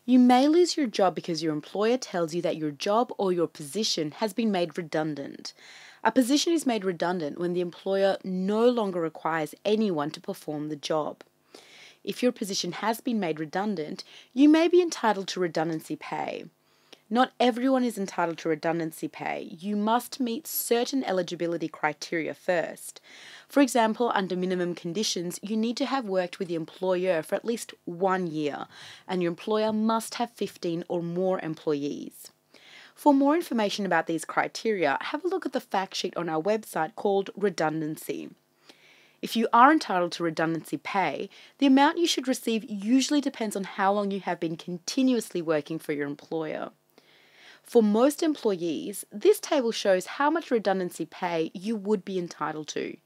You may lose your job because your employer tells you that your job or your position has been made redundant. A position is made redundant when the employer no longer requires anyone to perform the job. If your position has been made redundant, you may be entitled to redundancy pay. Not everyone is entitled to redundancy pay. You must meet certain eligibility criteria first. For example, under minimum conditions, you need to have worked with the employer for at least 1 year, and your employer must have 15 or more employees. For more information about these criteria, have a look at the fact sheet on our website called Redundancy. If you are entitled to redundancy pay, the amount you should receive usually depends on how long you have been continuously working for your employer. For most employees, this table shows how much redundancy pay you would be entitled to.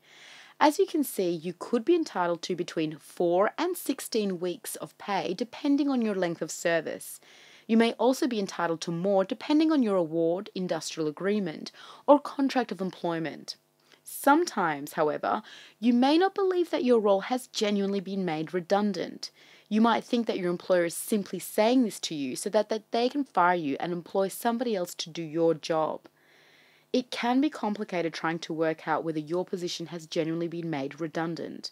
As you can see, you could be entitled to between 4 and 16 weeks of pay depending on your length of service. You may also be entitled to more depending on your award, industrial agreement, or contract of employment. Sometimes, however, you may not believe that your role has genuinely been made redundant. You might think that your employer is simply saying this to you so that they can fire you and employ somebody else to do your job. It can be complicated trying to work out whether your position has genuinely been made redundant.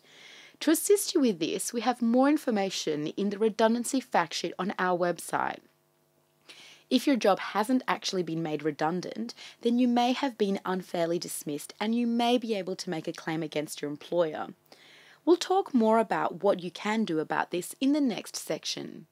To assist you with this, we have more information in the redundancy fact sheet on our website. If your job hasn't actually been made redundant, then you may have been unfairly dismissed and you may be able to make a claim against your employer. We'll talk more about what you can do about this in the next section.